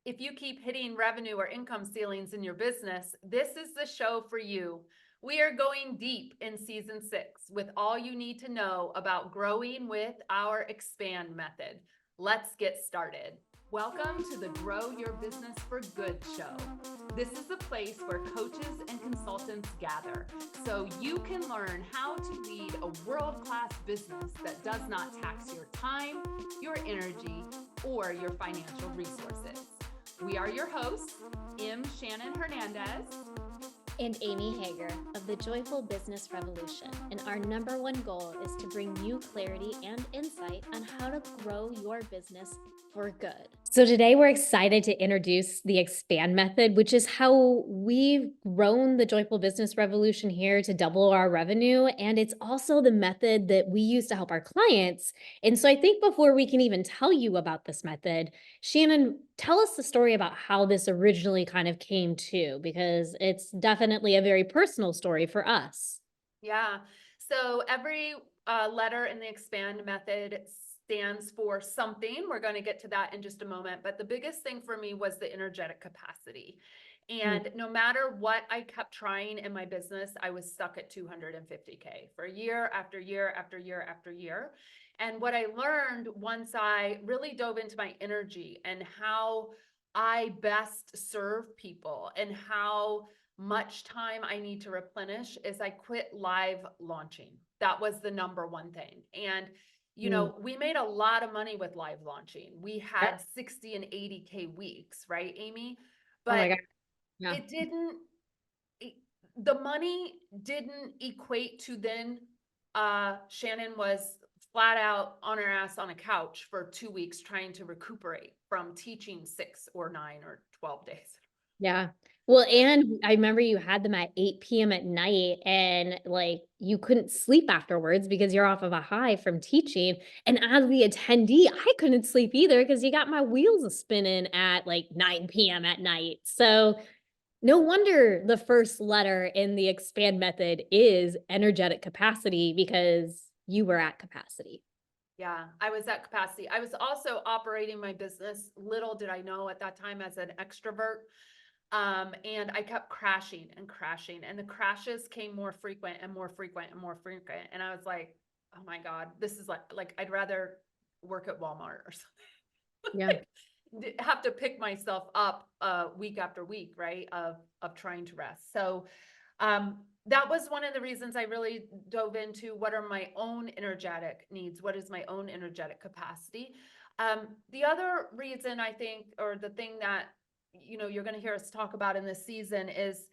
If you keep hitting revenue or income ceilings in your business, this is the show for you. We are going deep in season 6 with all you need to know about growing with our expand method. Let's get started. Welcome to the Grow Your Business for Good show. This is a place where coaches and consultants gather so you can learn how to lead a world-class business that does not tax your time, your energy, or your financial resources. We are your hosts, M. Shannon Hernandez and Amy Hager of the Joyful Business Revolution. And our number one goal is to bring you clarity and insight on how to grow your business for good. So today we're excited to introduce the expand method, which is how we've grown the Joyful Business Revolution here to double our revenue. And it's also the method that we use to help our clients. And so I think before we can even tell you about this method, Shannon, tell us the story about how this originally kind of came to, because it's definitely a very personal story for us. Yeah. So every letter in the expand method stands for something. We're going to get to that in just a moment. But the biggest thing for me was the energetic capacity. And no matter what I kept trying in my business, I was stuck at 250K for year after year after year after year. And what I learned once I really dove into my energy and how I best serve people and how much time I need to replenish is I quit live launching. That was the number one thing. And you know, we made a lot of money with live launching. We had 60 and 80K weeks, right, Amy? Oh my But God. Yeah. it didn't, the money didn't equate to then Shannon was flat out on her ass on a couch for 2 weeks trying to recuperate from teaching 6 or 9 or 12 days. Yeah. Well, and I remember you had them at 8 p.m. at night and like you couldn't sleep afterwards because you're off of a high from teaching. And as the attendee, I couldn't sleep either because you got my wheels spinning at like 9 p.m. at night. So no wonder the first letter in the expand method is energetic capacity because you were at capacity. Yeah, I was at capacity. I was also operating my business, little did I know at that time, as an extrovert. And I kept crashing and crashing, and the crashes came more frequent and more frequent and more frequent. And I was like, oh my God, this is like I'd rather work at Walmart or something. Yeah. Like, have to pick myself up week after week, right? Of trying to rest. So that was one of the reasons I really dove into what are my own energetic needs, what is my own energetic capacity. The other reason I think, or the thing that you're going to hear us talk about in this season is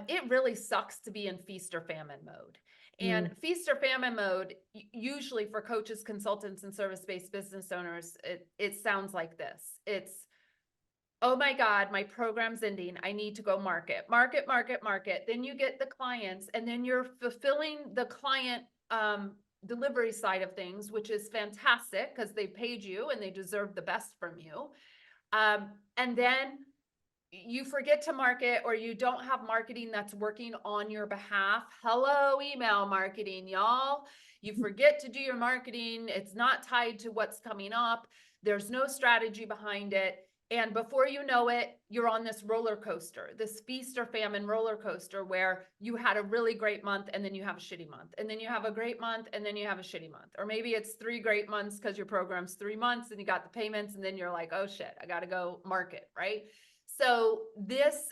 it really sucks to be in feast or famine mode. And feast or famine mode, usually for coaches, consultants, and service-based business owners, it sounds like this. It's, oh my God, my program's ending. I need to go market. Then you get the clients, and then you're fulfilling the client delivery side of things, which is fantastic because they paid you and they deserve the best from you. And then you forget to market, or you don't have marketing that's working on your behalf. Hello, email marketing, y'all. You forget to do your marketing. It's not tied to what's coming up. There's no strategy behind it. And before you know it, you're on this roller coaster, this feast or famine roller coaster, where you had a really great month and then you have a shitty month, and then you have a great month and then you have a shitty month. Or maybe it's 3 great months because your program's 3 months and you got the payments, and then you're like, oh shit, I got to go market, right? So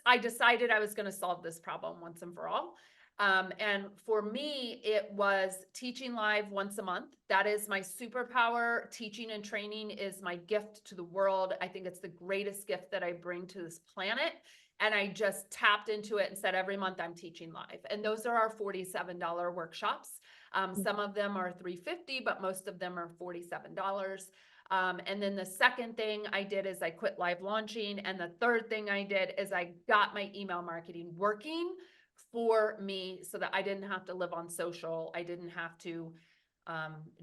I decided I was going to solve this problem once and for all. And for me, it was teaching live once a month. That is my superpower. Teaching and training is my gift to the world. I think it's the greatest gift that I bring to this planet. And I just tapped into it and said, every month I'm teaching live. And those are our $47 workshops. Some of them are $350, but most of them are $47. And then the second thing I did is I quit live launching. And the third thing I did is I got my email marketing working for me so that I didn't have to live on social. I didn't have to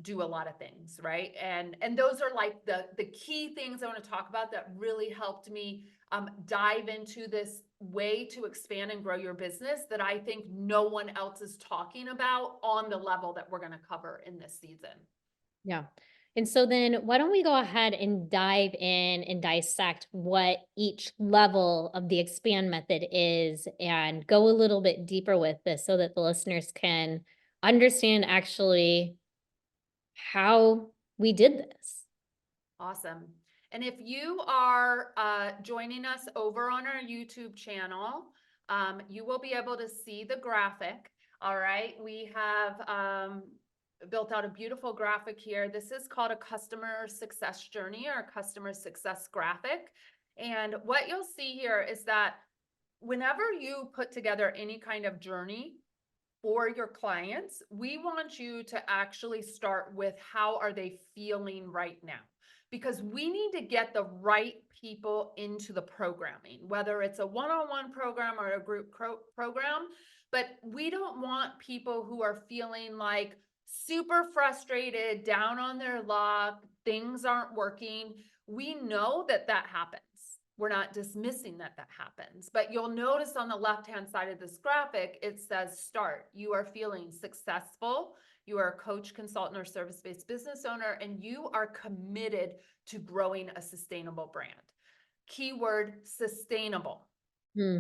do a lot of things, right? And those are like the key things I want to talk about that really helped me dive into this way to expand and grow your business that I think no one else is talking about on the level that we're going to cover in this season. Yeah. And so then why don't we go ahead and dive in and dissect what each level of the expand method is and go a little bit deeper with this so that the listeners can understand actually how we did this. Awesome. And if you are joining us over on our YouTube channel, you will be able to see the graphic. All right. We have built out a beautiful graphic here. This is called a customer success journey or customer success graphic. And what you'll see here is that whenever you put together any kind of journey for your clients, we want you to actually start with how are they feeling right now? Because we need to get the right people into the programming, whether it's a one-on-one program or a group program. But we don't want people who are feeling like super frustrated, down on their luck, things aren't working. We know that that happens. We're not dismissing that that happens, but you'll notice on the left-hand side of this graphic, it says start. You are feeling successful. You are a coach, consultant, or service-based business owner, and you are committed to growing a sustainable brand. Keyword sustainable. Hmm.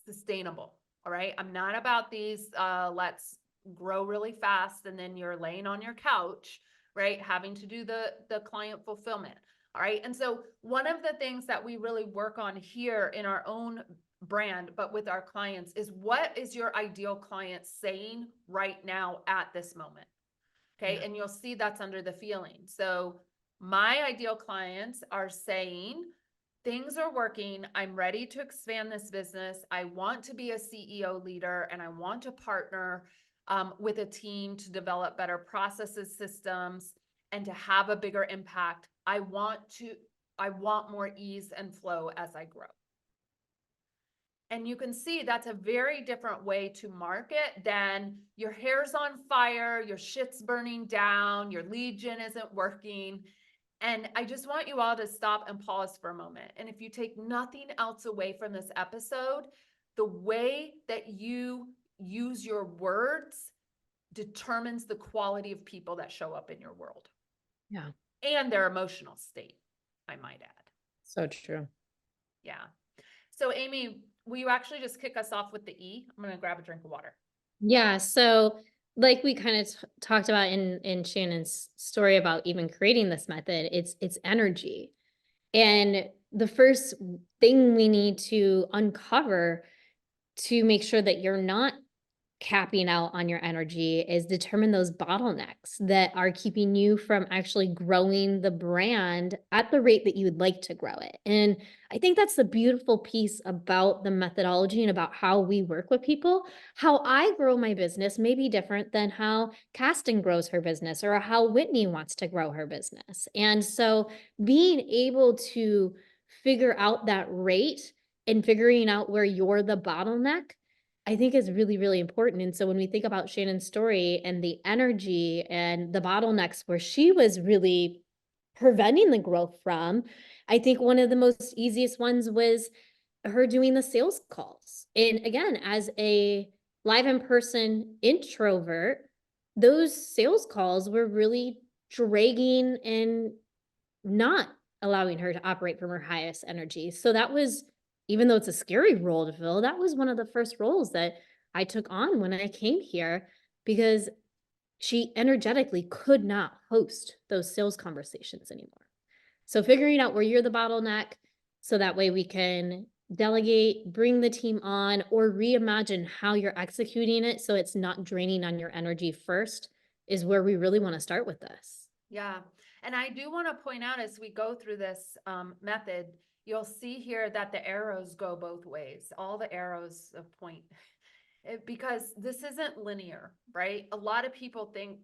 Sustainable. All right. I'm not about these, let's grow really fast and then you're laying on your couch, right? Having to do the client fulfillment. All right. And so one of the things that we really work on here in our own brand, but with our clients, is what is your ideal client saying right now at this moment? Okay. Yeah. And you'll see that's under the feeling. So my ideal clients are saying, things are working. I'm ready to expand this business. I want to be a CEO leader and I want to partner with a team to develop better processes, systems, and to have a bigger impact. I want more ease and flow as I grow. And you can see that's a very different way to market than your hair's on fire, your shit's burning down, your lead gen isn't working. And I just want you all to stop and pause for a moment. And if you take nothing else away from this episode, the way that you use your words determines the quality of people that show up in your world Yeah. and their emotional state, I might add. So true. Yeah. So Amy, will you actually just kick us off with the E? I'm going to grab a drink of water. Yeah. So, like we kind of talked about in Shannon's story about even creating this method, it's energy. And the first thing we need to uncover to make sure that you're not capping out on your energy is determine those bottlenecks that are keeping you from actually growing the brand at the rate that you would like to grow it. And I think that's the beautiful piece about the methodology and about how we work with people. How I grow my business may be different than how Caston grows her business or how Whitney wants to grow her business. And so being able to figure out that rate and figuring out where you're the bottleneck, I think is really, really important. And so when we think about Shannon's story and the energy and the bottlenecks where she was really preventing the growth from, I think one of the most easiest ones was her doing the sales calls. And again, as a live in person introvert, those sales calls were really dragging and not allowing her to operate from her highest energy. So that was, even though it's a scary role to fill, that was one of the first roles that I took on when I came here because she energetically could not host those sales conversations anymore. So figuring out where you're the bottleneck so that way we can delegate, bring the team on, or reimagine how you're executing it so it's not draining on your energy first is where we really want to start with this. Yeah. And I do want to point out as we go through this method, you'll see here that the arrows go both ways. All the arrows point because this isn't linear, right? A lot of people think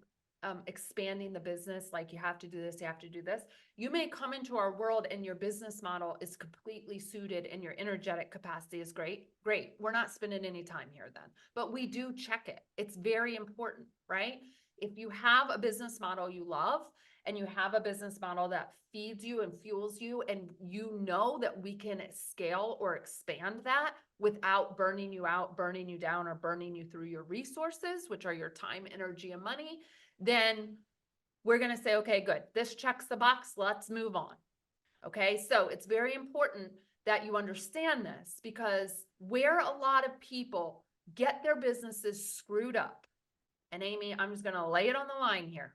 expanding the business, like you have to do this, you have to do this. You may come into our world and your business model is completely suited and your energetic capacity is great. Great. We're not spending any time here then, but we do check it. It's very important, right? If you have a business model you love and you have a business model that feeds you and fuels you, and you know that we can scale or expand that without burning you out, burning you down, or burning you through your resources, which are your time, energy, and money, then we're going to say, okay, good. This checks the box. Let's move on. Okay. So it's very important that you understand this, because where a lot of people get their businesses screwed up, and Amy, I'm just going to lay it on the line here.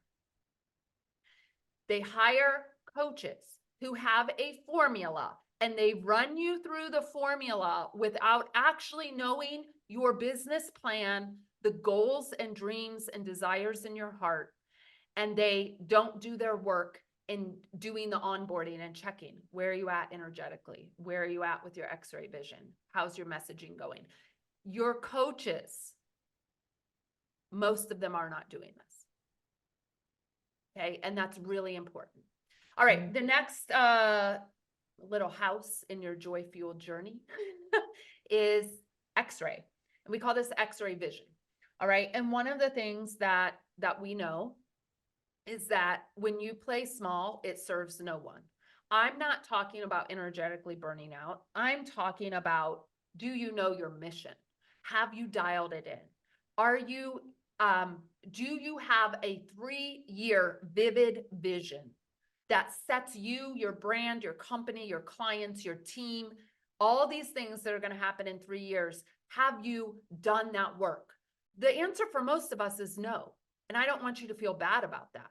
They hire coaches who have a formula, and they run you through the formula without actually knowing your business plan, the goals and dreams and desires in your heart. And they don't do their work in doing the onboarding and checking. Where are you at energetically? Where are you at with your X-ray vision? How's your messaging going? Your coaches, most of them are not doing this. Okay. And that's really important. All right. The next little house in your joy fueled journey is X-ray. And we call this X-ray vision. All right. And one of the things that we know is that when you play small, it serves no one. I'm not talking about energetically burning out. I'm talking about, do you know your mission? Have you dialed it in? Are you, do you have a 3-year vivid vision that sets you, your brand, your company, your clients, your team, all these things that are going to happen in 3 years? Have you done that work? The answer for most of us is no. And I don't want you to feel bad about that.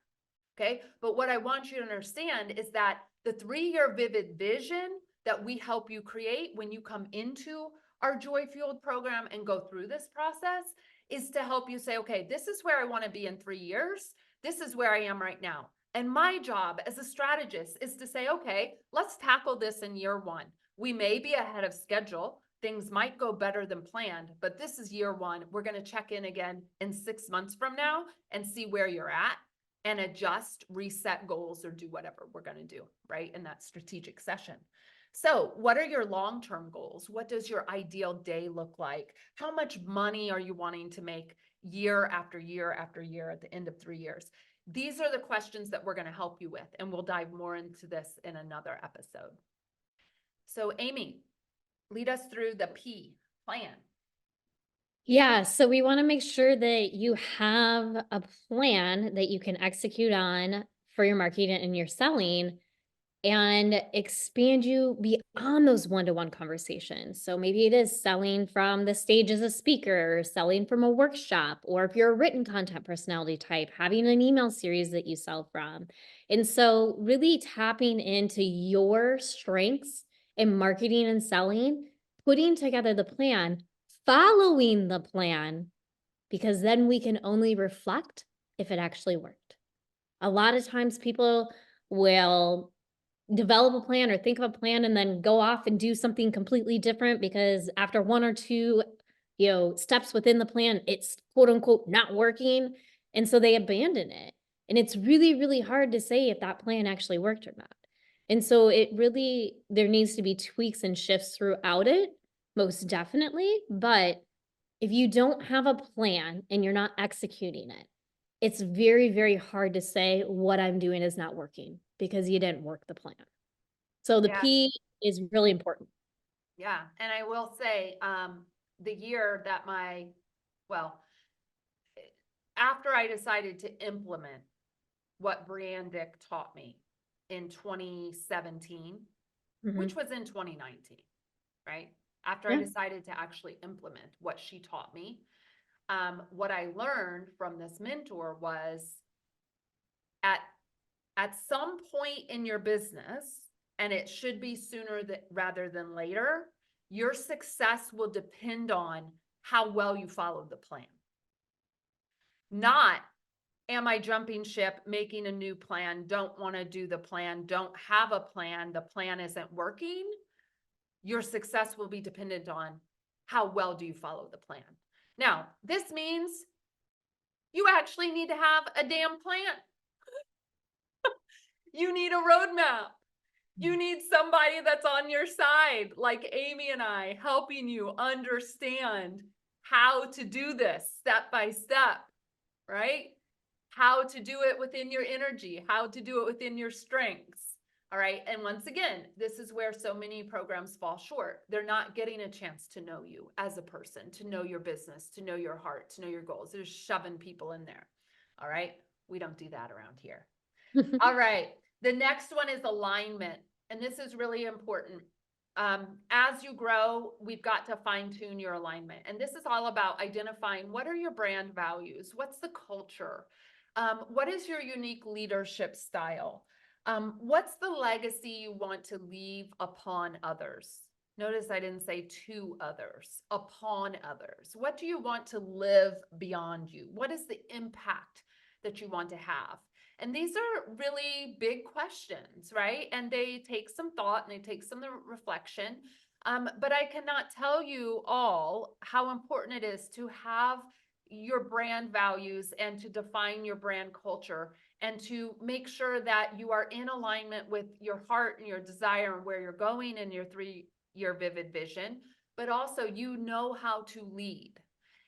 Okay. But what I want you to understand is that the 3-year vivid vision that we help you create when you come into our Joy Fueled program and go through this process is to help you say, okay, this is where I want to be in 3 years. This is where I am right now. And my job as a strategist is to say, okay, let's tackle this in year 1. We may be ahead of schedule. Things might go better than planned, but this is year 1. We're going to check in again in 6 months from now and see where you're at, and adjust, reset goals, or do whatever we're going to do, right? In that strategic session. So what are your long-term goals? What does your ideal day look like? How much money are you wanting to make year after year after year at the end of 3 years? These are the questions that we're going to help you with, and we'll dive more into this in another episode. So Amy, lead us through the P, plan. Yeah, so we want to make sure that you have a plan that you can execute on for your marketing and your selling, and expand you beyond those one-to-one conversations. So maybe it is selling from the stage as a speaker, or selling from a workshop, or if you're a written content personality type, having an email series that you sell from. And so really tapping into your strengths in marketing and selling, putting together the plan, following the plan, because then we can only reflect if it actually worked. A lot of times people will develop a plan or think of a plan and then go off and do something completely different because after 1 or 2, steps within the plan, it's quote unquote not working. And so they abandon it. And it's really, really hard to say if that plan actually worked or not. And so there needs to be tweaks and shifts throughout it, most definitely. But if you don't have a plan and you're not executing it, it's very, very hard to say what I'm doing is not working because you didn't work the plan. So the Yeah. P is really important. Yeah. And I will say, the year that after I decided to implement what Brianne Dick taught me in 2017, which was in 2019, right? After I Yeah. decided to actually implement what she taught me, what I learned from this mentor was at some point in your business, and it should be sooner rather than later, your success will depend on how well you followed the plan. Not, am I jumping ship, making a new plan, don't want to do the plan, don't have a plan, the plan isn't working. Your success will be dependent on how well do you follow the plan. Now, this means you actually need to have a damn plan. You need a roadmap. You need somebody that's on your side, like Amy and I, helping you understand how to do this step by step, right? How to do it within your energy, how to do it within your strengths. All right. And once again, this is where so many programs fall short. They're not getting a chance to know you as a person, to know your business, to know your heart, to know your goals. They're shoving people in there. All right. We don't do that around here. All right. The next one is alignment. And this is really important. As you grow, we've got to fine tune your alignment. And this is all about identifying what are your brand values? What's the culture? What is your unique leadership style? What's the legacy you want to leave upon others? Notice I didn't say to others, upon others. What do you want to live beyond you? What is the impact that you want to have? And these are really big questions, right? And they take some thought and they take some reflection. But I cannot tell you all how important it is to have your brand values and to define your brand culture and to make sure that you are in alignment with your heart and your desire and where you're going and your 3-year vivid vision, but also you know how to lead.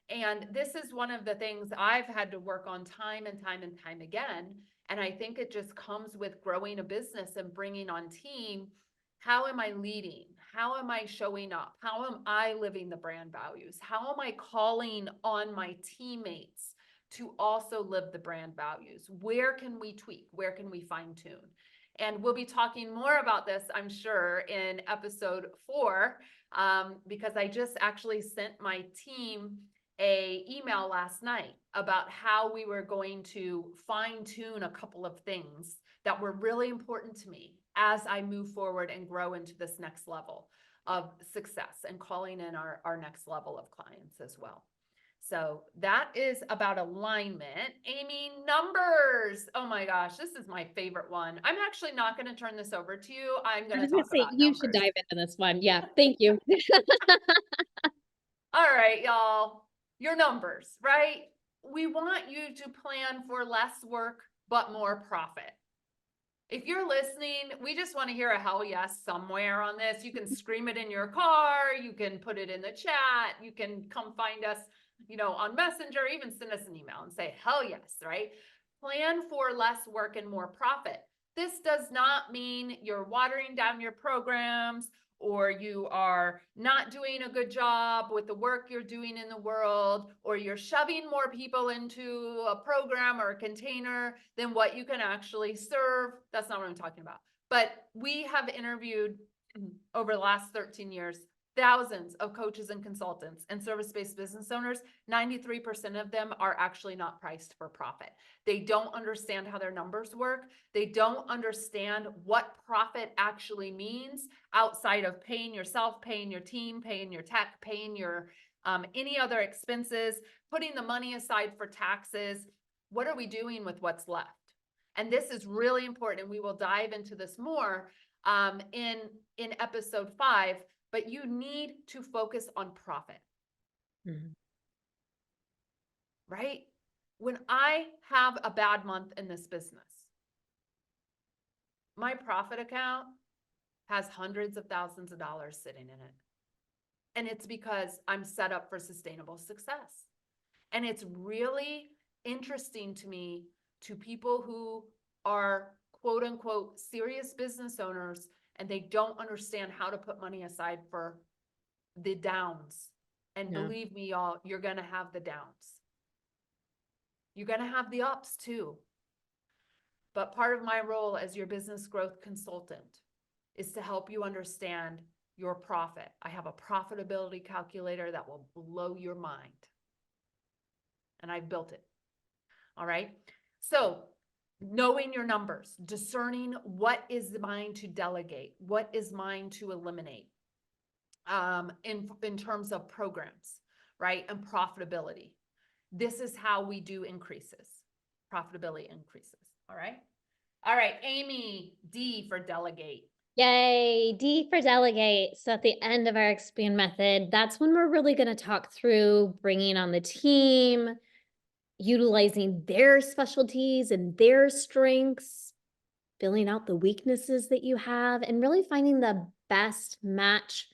And this is one of the things I've had to work on time and time and time again. And I think it just comes with growing a business and bringing on team. How am I leading? How am I showing up? How am I living the brand values? How am I calling on my teammates to also live the brand values? Where can we tweak? Where can we fine tune? And we'll be talking more about this, I'm sure, in episode 4, because I just actually sent my team a email last night about how we were going to fine tune a couple of things that were really important to me as I move forward and grow into this next level of success and calling in our next level of clients as well. So that is about alignment. Amy, numbers. Oh my gosh, this is my favorite one. I'm actually not going to turn this over to you. I'm going I to was gonna talk say about you should numbers. dive into this one. Yeah, thank you. All right, y'all, your numbers, right? We want you to plan for less work, but more profit. If you're listening, we just want to hear a hell yes somewhere on this. You can scream it in your car. You can put it in the chat. You can come find us, on Messenger, even send us an email and say, hell yes, right? Plan for less work and more profit. This does not mean you're watering down your programs or you are not doing a good job with the work you're doing in the world, or you're shoving more people into a program or a container than what you can actually serve. That's not what I'm talking about. But we have interviewed over the last 13 years thousands of coaches and consultants and service-based business owners. 93% of them are actually not priced for profit. They don't understand how their numbers work. They don't understand what profit actually means outside of paying yourself, paying your team, paying your tech, paying your any other expenses, putting the money aside for taxes. What are we doing with what's left? And this is really important. And we will dive into this more in episode 5, but you need to focus on profit. Mhm. Right? When I have a bad month in this business, my profit account has hundreds of thousands of dollars sitting in it. And it's because I'm set up for sustainable success. And it's really interesting to me, to people who are quote unquote serious business owners and they don't understand how to put money aside for the downs. And Yeah. believe me, y'all, you're going to have the downs. You're going to have the ups too. But part of my role as your business growth consultant is to help you understand your profit. I have a profitability calculator that will blow your mind. And I've built it. All right. So knowing your numbers, discerning what is mine to delegate, what is mine to eliminate in terms of programs, right? And profitability. This is how we do increases, profitability increases. All right. All right, Amy, D for delegate. Yay, D for delegate. So at the end of our expand method, that's when we're really going to talk through bringing on the team, utilizing their specialties and their strengths, filling out the weaknesses that you have, and really finding the best match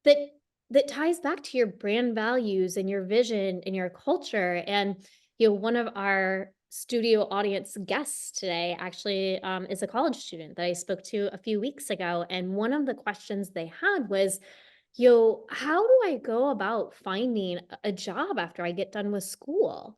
that ties back to your brand values and your vision and your culture. And one of our studio audience guests today actually is a college student that I spoke to a few weeks ago, and one of the questions they had was, how do I go about finding a job after I get done with school?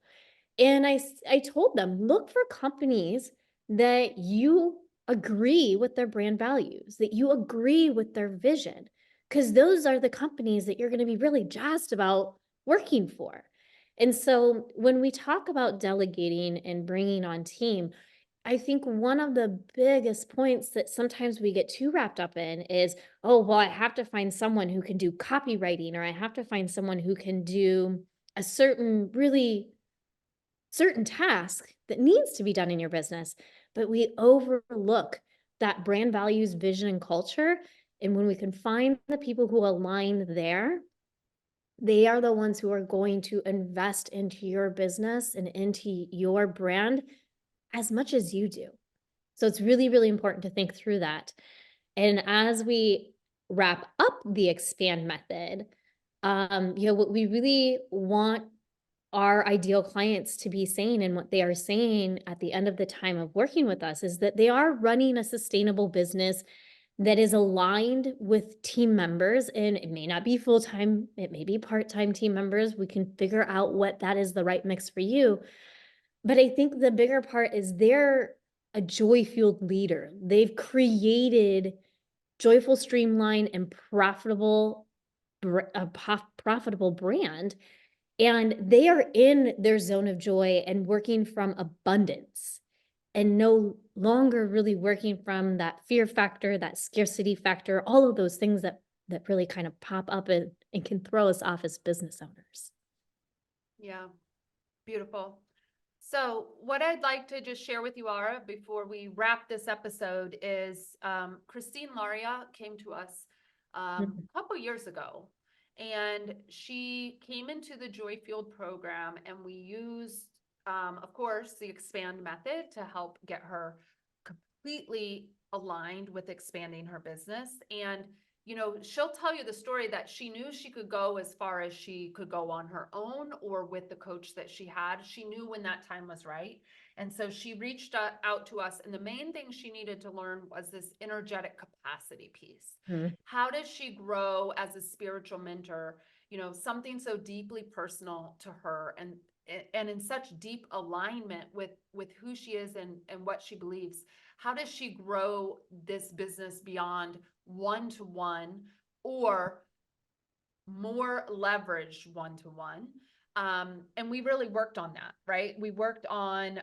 And I told them, look for companies that you agree with their brand values, that you agree with their vision, because those are the companies that you're going to be really jazzed about working for. And so when we talk about delegating and bringing on team, I think one of the biggest points that sometimes we get too wrapped up in is, oh, well, I have to find someone who can do copywriting, or I have to find someone who can do a certain task that needs to be done in your business, but we overlook that brand values, vision, and culture. And when we can find the people who align there, they are the ones who are going to invest into your business and into your brand as much as you do. So it's really, really important to think through that. And as we wrap up the expand method, what we really want our ideal clients to be saying, and what they are saying at the end of the time of working with us, is that they are running a sustainable business that is aligned with team members. And it may not be full-time, it may be part-time team members. We can figure out what that is the right mix for you. But I think the bigger part is they're a joy-fueled leader. They've created joyful, streamlined, and profitable brand, and they are in their zone of joy and working from abundance, and no longer really working from that fear factor, that scarcity factor, all of those things that really kind of pop up and can throw us off as business owners. Yeah, beautiful. So what I'd like to just share with you, Ara, before we wrap this episode is Christine Laria came to us Mhm. a couple years ago, and she came into the Joy Fueled program, and we used, of course, the expand method to help get her completely aligned with expanding her business. And she'll tell you the story that she knew she could go as far as she could go on her own or with the coach that she had. She knew when that time was right. And so she reached out to us. And the main thing she needed to learn was this energetic capacity piece. Mhm. How does she grow as a spiritual mentor? Something so deeply personal to her, and in such deep alignment with who she is and what she believes. How does she grow this business beyond one-to-one or more leveraged one-to-one? And we really worked on that, right? We worked on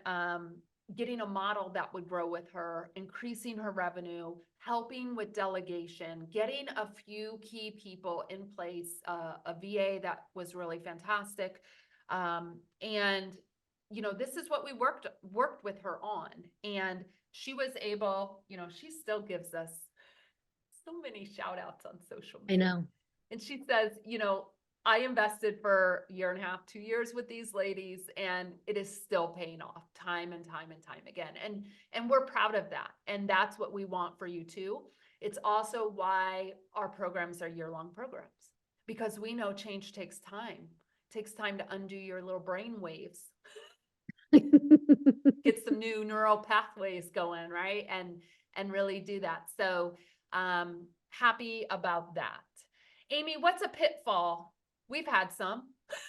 getting a model that would grow with her, increasing her revenue, helping with delegation, getting a few key people in place, a VA that was really fantastic. And this is what we worked with her on. And she was able, she still gives us so many shout outs on social I media. know. And she says, I invested for a year and a half, 2 years with these ladies, and it is still paying off time and time and time again. And we're proud of that. And that's what we want for you too. It's also why our programs are year-long programs, because we know change takes time. It takes time to undo your little brain waves, get some new neural pathways going, right? And really do that. So happy about that. Amy, what's a pitfall? We've had some.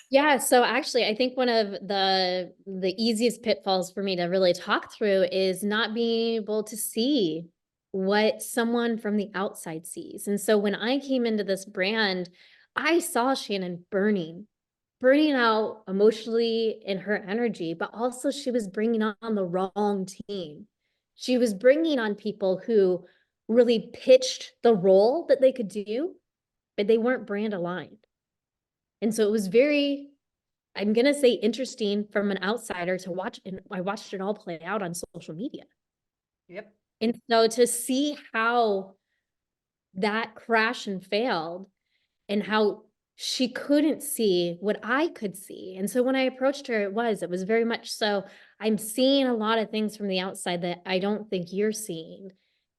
Yeah, so actually, I think one of the easiest pitfalls for me to really talk through is not being able to see what someone from the outside sees. And so when I came into this brand, I saw Shannon burning out emotionally in her energy, but also she was bringing on the wrong team. She was bringing on people who really pitched the role that they could do, but they weren't brand aligned. And so it was very, I'm going to say, interesting from an outsider to watch. And I watched it all play out on social media. Yep. And so to see how that crashed and failed, and how she couldn't see what I could see. And so when I approached her, it was very much so, I'm seeing a lot of things from the outside that I don't think you're seeing.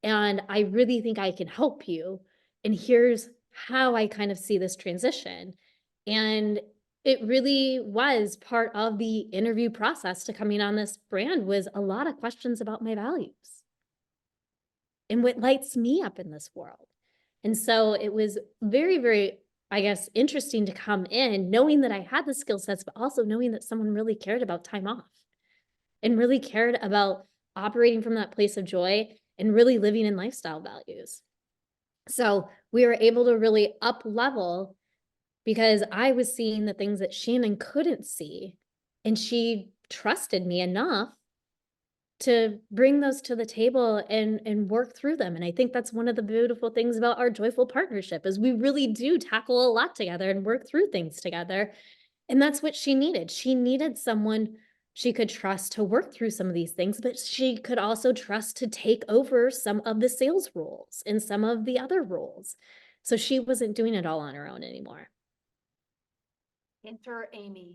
And I really think I can help you. And here's how I kind of see this transition. And it really was part of the interview process to coming on this brand, was a lot of questions about my values and what lights me up in this world. And so it was very, very I guess, interesting to come in knowing that I had the skill sets, but also knowing that someone really cared about time off and really cared about operating from that place of joy and really living in lifestyle values. So we were able to really up level because I was seeing the things that Shannon couldn't see. And she trusted me enough to bring those to the table and work through them. And I think that's one of the beautiful things about our joyful partnership is we really do tackle a lot together and work through things together. And that's what she needed. She needed someone she could trust to work through some of these things, but she could also trust to take over some of the sales roles and some of the other roles. So she wasn't doing it all on her own anymore. Enter Amy,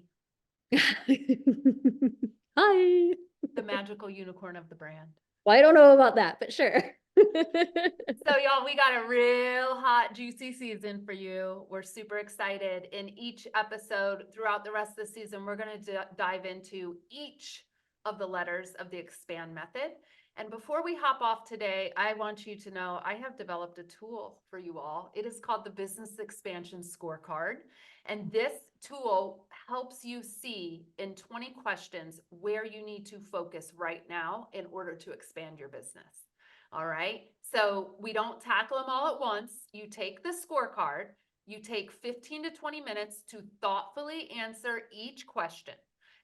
Hi. the magical unicorn of the brand. Well, I don't know about that, but sure. So y'all, we got a real hot, juicy season for you. We're super excited. In each episode throughout the rest of the season, we're going to dive into each of the letters of the expand method. And before we hop off today, I want you to know I have developed a tool for you all. It is called the Business Expansion Scorecard. And this tool helps you see in 20 questions where you need to focus right now in order to expand your business. All right. So we don't tackle them all at once. You take the scorecard, you take 15 to 20 minutes to thoughtfully answer each question.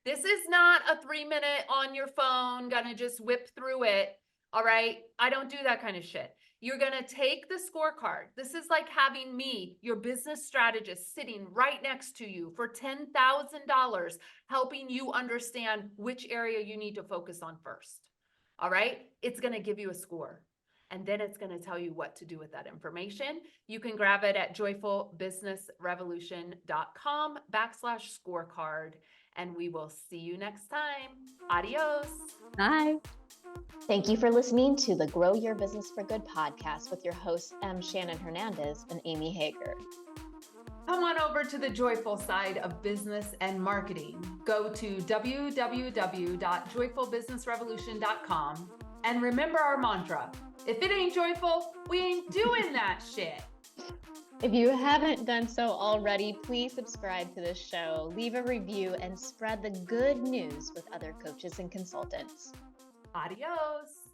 This is not a 3-minute on your phone, gonna just whip through it. All right. I don't do that kind of shit. You're going to take the scorecard. This is like having me, your business strategist, sitting right next to you for $10,000, helping you understand which area you need to focus on first. All right. It's going to give you a score. And then it's going to tell you what to do with that information. You can grab it at joyfulbusinessrevolution.com/scorecard. And we will see you next time. Adios. Bye. Thank you for listening to the Grow Your Business for Good podcast with your hosts, Shannon Hernandez and Amy Hager. Come on over to the joyful side of business and marketing. Go to www.joyfulbusinessrevolution.com and remember our mantra. If it ain't joyful, we ain't doing that shit. If you haven't done so already, please subscribe to this show, leave a review, and spread the good news with other coaches and consultants. Adios.